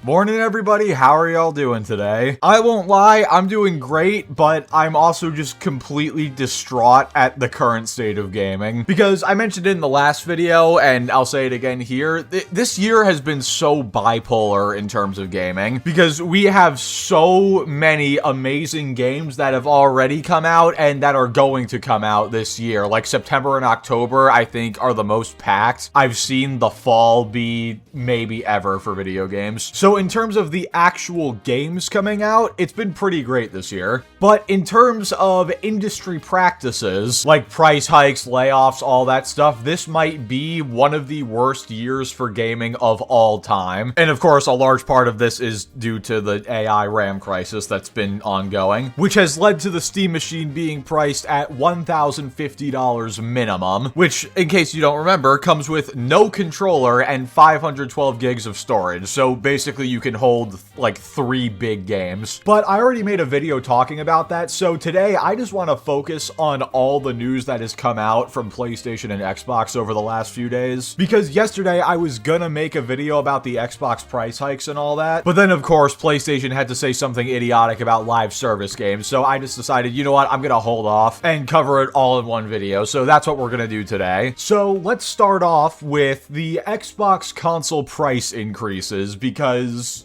Morning, everybody. How are y'all doing today? I won't lie, I'm doing great, but I'm also just completely distraught at the current state of gaming. Because I mentioned it in the last video, and I'll say it again here, this year has been so bipolar in terms of gaming, because we have so many amazing games that have already come out and that are going to come out this year. Like September and October, I think, are the most packed I've seen the fall be maybe ever for video games. So in terms of the actual games coming out, it's been pretty great this year. But in terms of industry practices, like price hikes, layoffs, all that stuff, this might be one of the worst years for gaming of all time. And of course, a large part of this is due to the AI RAM crisis that's been ongoing, which has led to the Steam machine being priced at $1,050 minimum, which, in case you don't remember, comes with no controller and 512 gigs of storage. So basically you can hold like 3 big games. But I already made a video talking about that, so today I just want to focus on all the news that has come out from PlayStation and Xbox over the last few days. Because yesterday I was gonna make a video about the Xbox price hikes and all that, but then of course PlayStation had to say something idiotic about live service games, so I just decided, you know what, I'm gonna hold off and cover it all in one video, so that's what we're gonna do today. So let's start off with the Xbox console price increases, because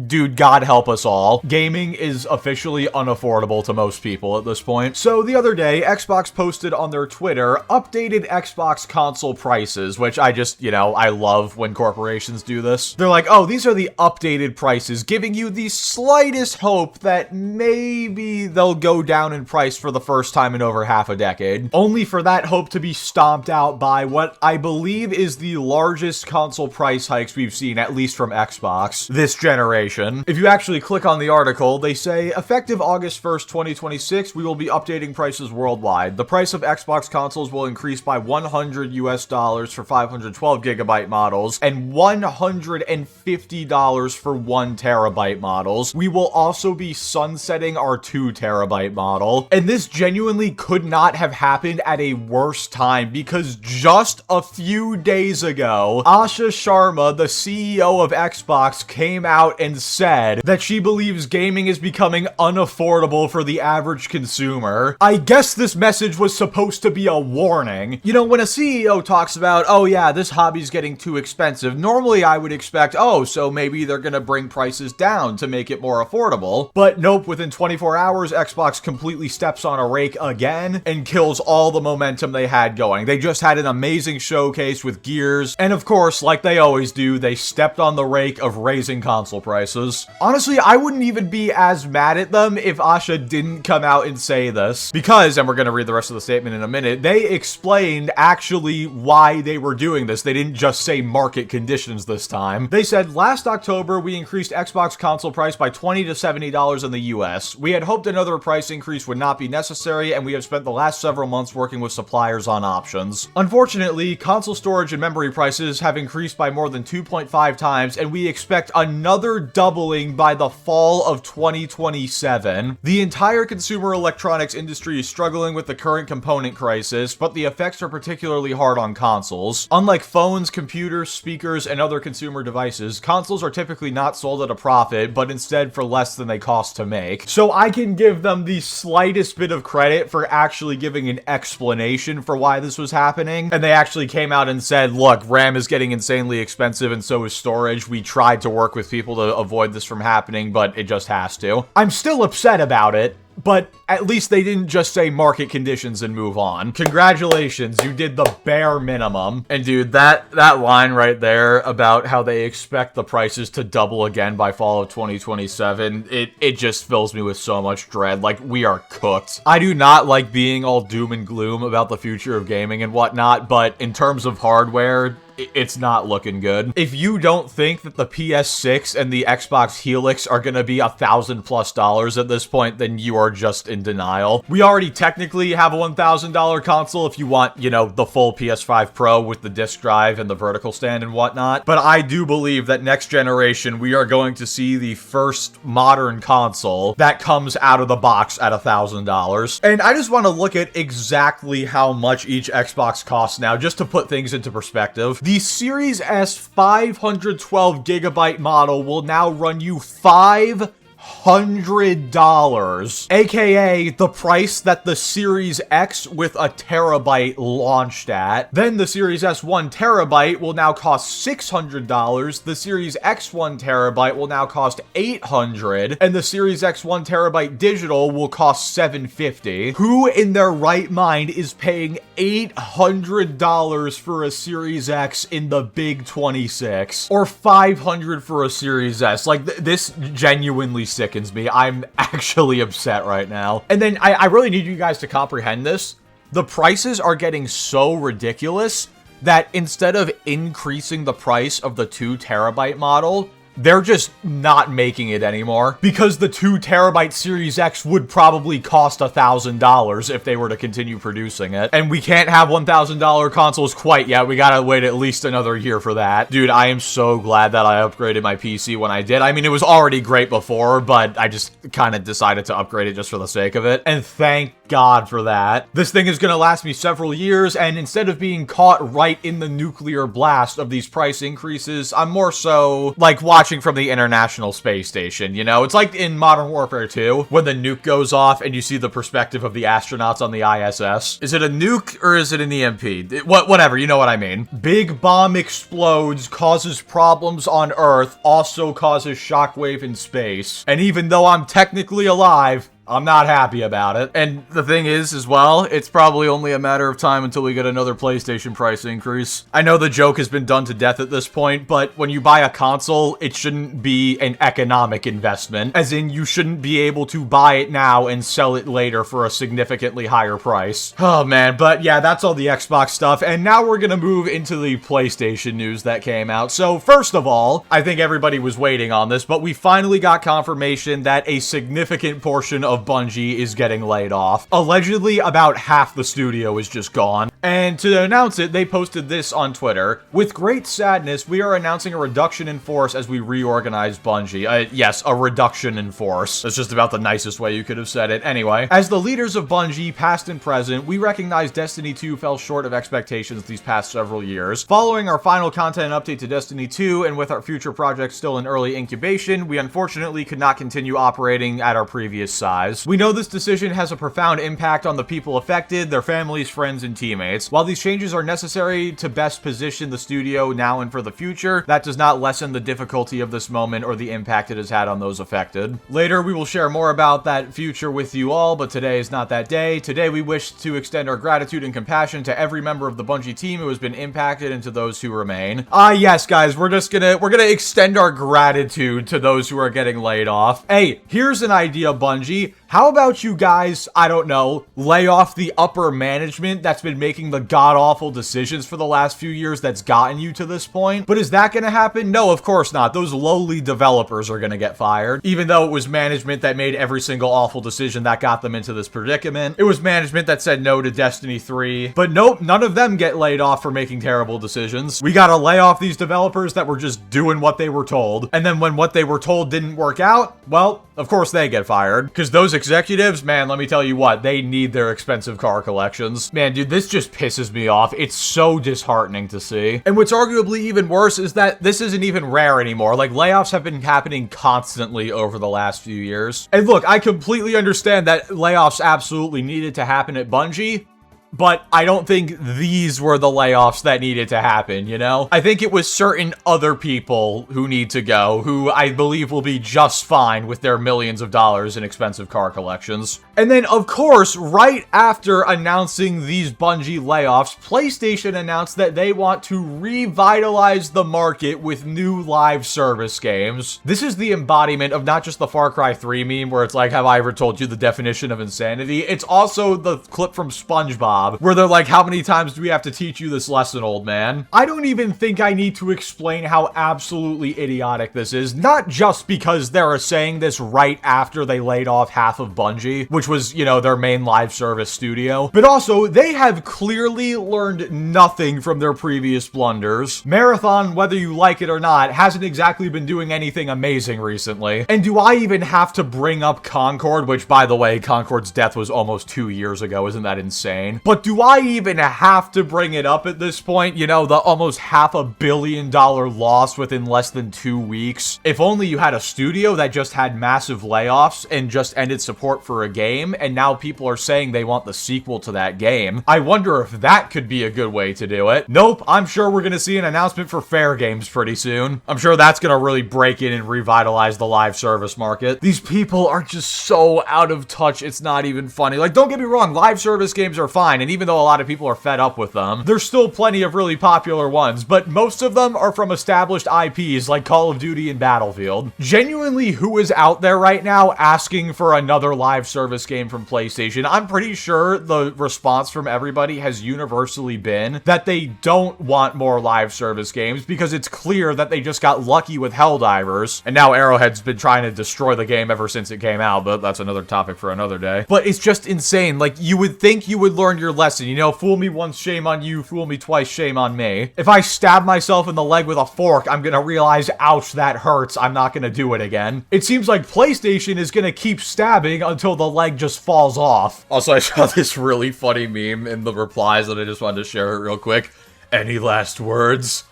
dude, God help us all. Gaming is officially unaffordable to most people at this point. So the other day, Xbox posted on their Twitter updated Xbox console prices, which I just, I love when corporations do this. They're like, oh, these are the updated prices, giving you the slightest hope that maybe they'll go down in price for the first time in over half a decade. Only for that hope to be stomped out by what I believe is the largest console price hikes we've seen, at least from Xbox, this generation. If you actually click on the article, they say, effective August 1st, 2026, we will be updating prices worldwide. The price of Xbox consoles will increase by $100 for 512 gigabyte models and $150 for 1 terabyte models. We will also be sunsetting our 2 terabyte model. And this genuinely could not have happened at a worse time, because just a few days ago, Asha Sharma, the CEO of Xbox, came out and said that she believes gaming is becoming unaffordable for the average consumer. I guess this message was supposed to be a warning. You know, when a CEO talks about, oh yeah, this hobby's getting too expensive, normally I would expect, oh, so maybe they're gonna bring prices down to make it more affordable. But nope, within 24 hours, Xbox completely steps on a rake again and kills all the momentum they had going. They just had an amazing showcase with Gears, and of course, like they always do, they stepped on the rake of raising console prices. Honestly, I wouldn't even be as mad at them if Asha didn't come out and say this, because, and we're going to read the rest of the statement in a minute, they explained actually why they were doing this. They didn't just say market conditions this time. They said, last October, we increased Xbox console price by $20 to $70 in the US. We had hoped another price increase would not be necessary, and we have spent the last several months working with suppliers on options. Unfortunately, console storage and memory prices have increased by more than 2.5 times, and we expect another doubling by the fall of 2027. The entire consumer electronics industry is struggling with the current component crisis, but the effects are particularly hard on consoles. Unlike phones, computers, speakers, and other consumer devices, consoles are typically not sold at a profit, but instead for less than they cost to make. So I can give them the slightest bit of credit for actually giving an explanation for why this was happening. And they actually came out and said, look, RAM is getting insanely expensive and so is storage. We tried to work with people to avoid this from happening, but it just has to. I'm still upset about it, but at least they didn't just say market conditions and move on. Congratulations, you did the bare minimum. And dude, that line right there about how they expect the prices to double again by fall of 2027, it just fills me with so much dread. Like, we are cooked. I do not like being all doom and gloom about the future of gaming and whatnot, but in terms of hardware, it's not looking good. If you don't think that the PS6 and the Xbox Helix are gonna be $1,000+ at this point, then you are just in denial. We already technically have a $1,000 console if you want, the full PS5 Pro with the disc drive and the vertical stand and whatnot. But I do believe that next generation, we are going to see the first modern console that comes out of the box at $1,000. And I just want to look at exactly how much each Xbox costs now, just to put things into perspective. The Series S 512 gigabyte model will now run you $500, aka the price that the Series X with a terabyte launched at. Then the Series S 1 terabyte will now cost $600, the Series X 1 terabyte will now cost $800, and the Series X 1 terabyte digital will cost $750. Who in their right mind is paying $800 for a Series X in the big 26? Or $500 for a Series S? Like, this genuinely sickens me. I'm actually upset right now. And then I really need you guys to comprehend this. The prices are getting so ridiculous that instead of increasing the price of the 2 terabyte model, they're just not making it anymore, because the 2 terabyte Series X would probably cost $1,000 if they were to continue producing it. And we can't have $1,000 consoles quite yet. We gotta wait at least another year for that. Dude, I am so glad that I upgraded my PC when I did. I mean, it was already great before, but I just kind of decided to upgrade it just for the sake of it. And thank God for that. This thing is gonna last me several years, and instead of being caught right in the nuclear blast of these price increases, I'm more so like watching from the International Space Station, you know? It's like in Modern Warfare 2, when the nuke goes off and you see the perspective of the astronauts on the ISS. Is it a nuke or is it an EMP? Whatever, you know what I mean. Big bomb explodes, causes problems on Earth, also causes shockwave in space. And even though I'm technically alive, I'm not happy about it. And the thing is, as well, it's probably only a matter of time until we get another PlayStation price increase. I know the joke has been done to death at this point, but when you buy a console, it shouldn't be an economic investment. As in, you shouldn't be able to buy it now and sell it later for a significantly higher price. Oh man, but yeah, that's all the Xbox stuff. And now we're gonna move into the PlayStation news that came out. So first of all, I think everybody was waiting on this, but we finally got confirmation that a significant portion of Bungie is getting laid off. Allegedly, about half the studio is just gone. And to announce it, they posted this on Twitter. With great sadness, we are announcing a reduction in force as we reorganize Bungie. Yes, a reduction in force. That's just about the nicest way you could have said it. Anyway, as the leaders of Bungie, past and present, we recognize Destiny 2 fell short of expectations these past several years. Following our final content update to Destiny 2, and with our future projects still in early incubation, we unfortunately could not continue operating at our previous size. We know this decision has a profound impact on the people affected, their families, friends, and teammates. While these changes are necessary to best position the studio now and for the future, that does not lessen the difficulty of this moment or the impact it has had on those affected. Later, we will share more about that future with you all, but today is not that day. Today, we wish to extend our gratitude and compassion to every member of the Bungie team who has been impacted and to those who remain. Yes, guys, we're gonna extend our gratitude to those who are getting laid off. Hey, here's an idea, Bungie. How about you guys, I don't know, lay off the upper management that's been making the god-awful decisions for the last few years that's gotten you to this point? But is that gonna happen? No, of course not. Those lowly developers are gonna get fired. Even though it was management that made every single awful decision that got them into this predicament. It was management that said no to Destiny 3. But nope, none of them get laid off for making terrible decisions. We gotta lay off these developers that were just doing what they were told. And then when what they were told didn't work out, well, of course they get fired. Because those executives, man, let me tell you what, they need their expensive car collections. Man, dude, this just pisses me off. It's so disheartening to see. And what's arguably even worse is that this isn't even rare anymore. Like, layoffs have been happening constantly over the last few years. And look, I completely understand that layoffs absolutely needed to happen at Bungie, but I don't think these were the layoffs that needed to happen, you know? I think it was certain other people who need to go, who I believe will be just fine with their millions of dollars in expensive car collections. And then, of course, right after announcing these Bungie layoffs, PlayStation announced that they want to revitalize the market with new live service games. This is the embodiment of not just the Far Cry 3 meme, where it's like, have I ever told you the definition of insanity? It's also the clip from SpongeBob, where they're like, how many times do we have to teach you this lesson, old man? I don't even think I need to explain how absolutely idiotic this is, not just because they're saying this right after they laid off half of Bungie, which which was, you know, their main live service studio. But also, they have clearly learned nothing from their previous blunders. Marathon, whether you like it or not, hasn't exactly been doing anything amazing recently. And do I even have to bring up Concord, which, by the way, Concord's death was almost 2 years ago. Isn't that insane? But do I even have to bring it up at this point? You know, the almost $500 million loss within less than 2 weeks. If only you had a studio that just had massive layoffs and just ended support for a game, and now people are saying they want the sequel to that game. I wonder if that could be a good way to do it. Nope, I'm sure we're gonna see an announcement for Fair Games pretty soon. I'm sure that's gonna really break in and revitalize the live service market. These people are just so out of touch, it's not even funny. Like, don't get me wrong, live service games are fine, and even though a lot of people are fed up with them, there's still plenty of really popular ones, but most of them are from established IPs like Call of Duty and Battlefield. Genuinely, who is out there right now asking for another live service game from PlayStation? I'm pretty sure the response from everybody has universally been that they don't want more live service games because it's clear that they just got lucky with Helldivers, and now Arrowhead's been trying to destroy the game ever since it came out, but that's another topic for another day. But it's just insane. Like, you would think you would learn your lesson, you know, fool me once, shame on you, fool me twice, shame on me. If I stab myself in the leg with a fork, I'm gonna realize, ouch, that hurts, I'm not gonna do it again. It seems like PlayStation is gonna keep stabbing until the leg just falls off. Also, I saw this really funny meme in the replies that I just wanted to share it real quick. Any last words?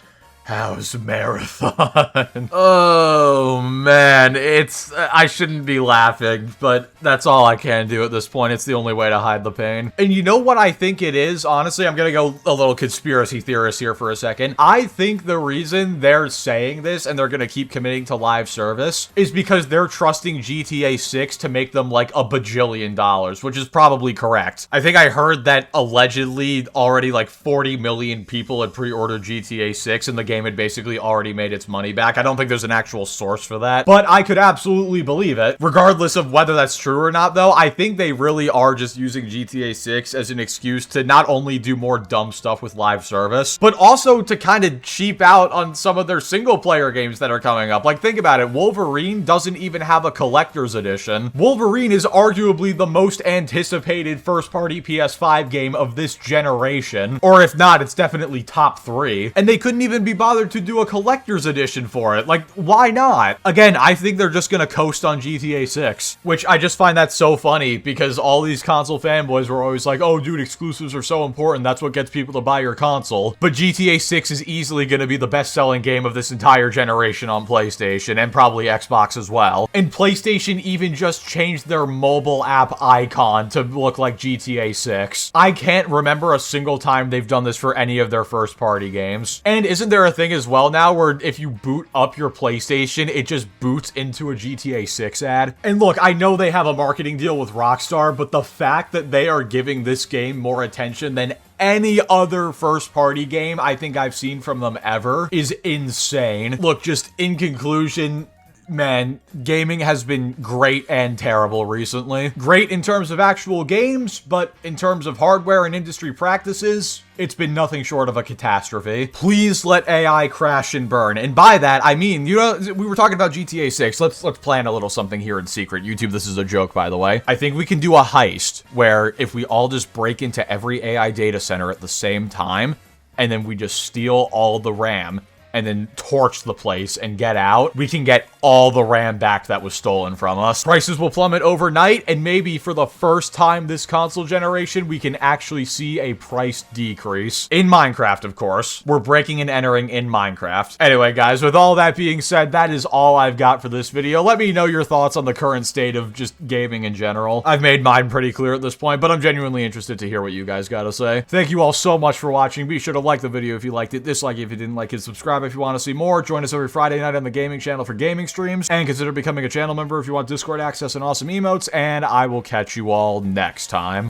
How's Marathon? Oh, man, I shouldn't be laughing, but that's all I can do at this point. It's the only way to hide the pain. And you know what I think it is? Honestly, I'm gonna go a little conspiracy theorist here for a second. I think the reason they're saying this and they're gonna keep committing to live service is because they're trusting GTA 6 to make them like $1 bajillion, which is probably correct. I think I heard that allegedly already like 40 million people had pre-ordered GTA 6 and the game had basically already made its money back. I don't think there's an actual source for that, but I could absolutely believe it. Regardless of whether that's true or not, though, I think they really are just using GTA 6 as an excuse to not only do more dumb stuff with live service, but also to kind of cheap out on some of their single-player games that are coming up. Like, think about it. Wolverine doesn't even have a collector's edition. Wolverine is arguably the most anticipated first-party PS5 game of this generation, or if not, it's definitely top 3, and they couldn't even be bothered to do a collector's edition for it. Like, why not? Again, I think they're just gonna coast on GTA 6, which I just find that so funny because all these console fanboys were always like, oh, dude, exclusives are so important. That's what gets people to buy your console. But GTA 6 is easily gonna be the best-selling game of this entire generation on PlayStation and probably Xbox as well. And PlayStation even just changed their mobile app icon to look like GTA 6. I can't remember a single time they've done this for any of their first-party games. And isn't there a thing as well now where if you boot up your PlayStation, it just boots into a GTA 6 ad? And look, I know they have a marketing deal with Rockstar, but the fact that they are giving this game more attention than any other first-party game I think I've seen from them ever is insane. Look, just in conclusion, man, gaming has been great and terrible recently. Great in terms of actual games, but in terms of hardware and industry practices, it's been nothing short of a catastrophe. Please let AI crash and burn. And by that, I mean, you know, we were talking about GTA 6. Let's plan a little something here in secret. YouTube, this is a joke, by the way. I think we can do a heist where if we all just break into every AI data center at the same time, and then we just steal all the RAM, and then torch the place and get out, we can get all the RAM back that was stolen from us. Prices will plummet overnight, and maybe for the first time this console generation, we can actually see a price decrease. In Minecraft, of course. We're breaking and entering in Minecraft. Anyway, guys, with all that being said, that is all I've got for this video. Let me know your thoughts on the current state of just gaming in general. I've made mine pretty clear at this point, but I'm genuinely interested to hear what you guys gotta say. Thank you all so much for watching. Be sure to like the video if you liked it, dislike it if you didn't like it, subscribe if you want to see more. Join us every Friday night on the gaming channel for gaming streams, and consider becoming a channel member if you want Discord access and awesome emotes, and I will catch you all next time.